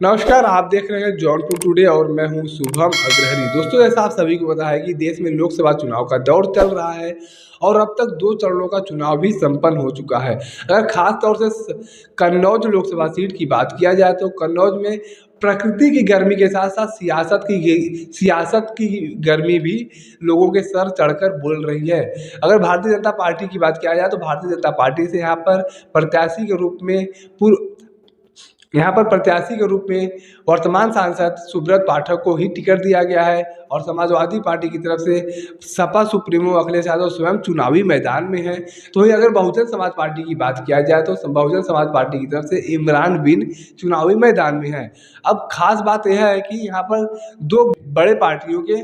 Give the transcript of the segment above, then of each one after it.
नमस्कार, आप देख रहे हैं जौनपुर टुडे और मैं हूं शुभम अग्रहरी। दोस्तों, ऐसा आप सभी को पता है कि देश में लोकसभा चुनाव का दौर चल रहा है और अब तक 2 चरणों का चुनाव भी संपन्न हो चुका है। अगर खास तौर से कन्नौज लोकसभा सीट की बात किया जाए तो कन्नौज में प्रकृति की गर्मी के साथ साथ सियासत की गर्मी भी लोगों के सर चढ़कर बोल रही है। अगर भारतीय जनता पार्टी की बात किया जाए तो भारतीय जनता पार्टी से यहाँ पर प्रत्याशी के रूप में वर्तमान सांसद सुब्रत पाठक को ही टिकट दिया गया है और समाजवादी पार्टी की तरफ से सपा सुप्रीमो अखिलेश यादव स्वयं चुनावी मैदान में है। तो वहीं अगर बहुजन समाज पार्टी की बात किया जाए तो बहुजन समाज पार्टी की तरफ से इमरान बिन चुनावी मैदान में है। अब खास बात यह है कि यहाँ पर 2 बड़े पार्टियों के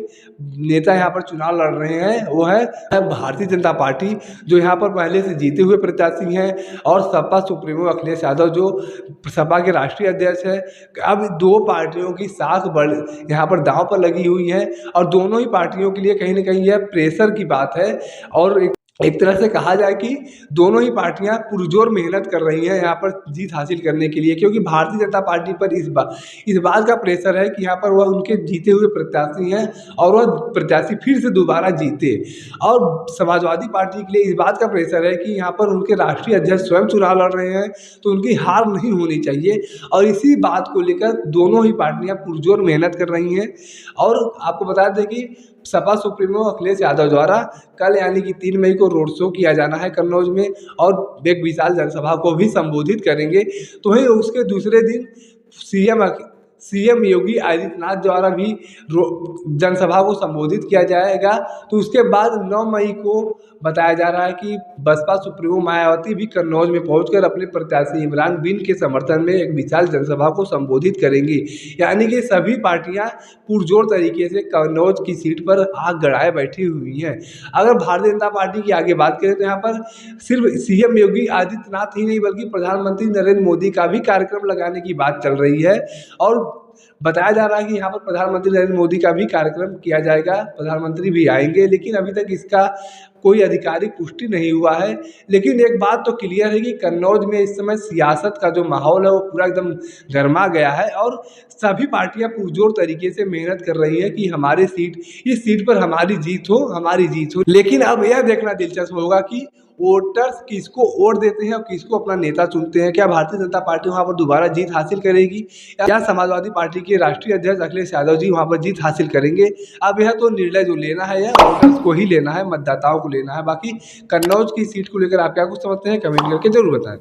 नेता यहाँ पर चुनाव लड़ रहे हैं। वो है भारतीय जनता पार्टी, जो यहाँ पर पहले से जीते हुए प्रत्याशी हैं, और सपा सुप्रीमो अखिलेश यादव, जो सपा के राष्ट्रीय अध्यक्ष है। अब 2 पार्टियों की साख बढ़ यहाँ पर दांव पर लगी हुई है और दोनों ही पार्टियों के लिए कहीं ना कहीं यह प्रेशर की बात है। और एक तरह से कहा जाए कि दोनों ही पार्टियां पुरजोर मेहनत कर रही हैं यहाँ पर जीत हासिल करने के लिए, क्योंकि भारतीय जनता पार्टी पर इस बात का प्रेशर है कि यहाँ पर वह उनके जीते हुए प्रत्याशी हैं और वह प्रत्याशी फिर से दोबारा जीते। और समाजवादी पार्टी के लिए इस बात का प्रेशर है कि यहाँ पर उनके राष्ट्रीय अध्यक्ष स्वयं चुनाव लड़ रहे हैं, तो उनकी हार नहीं होनी चाहिए। और इसी बात को लेकर दोनों ही पार्टियां पुरजोर मेहनत कर रही हैं। और आपको बता दें कि सपा सुप्रीमो अखिलेश यादव द्वारा कल यानी कि 3 मई को रोड शो किया जाना है कन्नौज में और एक विशाल जनसभा को भी संबोधित करेंगे। तो वहीं उसके दूसरे दिन सीएम योगी आदित्यनाथ द्वारा भी जनसभा को संबोधित किया जाएगा। तो उसके बाद 9 मई को बताया जा रहा है कि बसपा सुप्रीमो मायावती भी कन्नौज में पहुंचकर अपने प्रत्याशी इमरान बिन के समर्थन में एक विशाल जनसभा को संबोधित करेंगी। यानी कि सभी पार्टियां पुरजोर तरीके से कन्नौज की सीट पर आग गड़ाए बैठी हुई हैं। अगर भारतीय जनता पार्टी की आगे बात करें तो यहाँ पर सिर्फ सीएम योगी आदित्यनाथ ही नहीं बल्कि प्रधानमंत्री नरेंद्र मोदी का भी कार्यक्रम लगाने की बात चल रही है। और बताया जा रहा है कि यहाँ पर प्रधानमंत्री नरेंद्र मोदी का भी कार्यक्रम किया जाएगा, प्रधानमंत्री भी आएंगे, लेकिन अभी तक इसका कोई आधिकारिक पुष्टि नहीं हुआ है। लेकिन एक बात तो क्लियर है कि कन्नौज में इस समय सियासत का जो माहौल है वो पूरा एकदम गर्मा गया है और सभी पार्टियां पुरजोर तरीके से मेहनत कर रही है कि इस सीट पर हमारी जीत हो। लेकिन अब यह देखना दिलचस्प होगा कि वोटर्स किसको वोट देते हैं और किसको अपना नेता चुनते हैं। क्या भारतीय जनता पार्टी वहां पर दोबारा जीत हासिल करेगी या समाजवादी पार्टी के राष्ट्रीय अध्यक्ष अखिलेश यादव जी वहां पर जीत हासिल करेंगे? अब यह तो निर्णय जो लेना है यह वोटर्स को ही लेना है, मतदाताओं को लेना है। बाकी कन्नौज की सीट को लेकर आप क्या कुछ समझते हैं, कमेंट करके जरूर बताएं।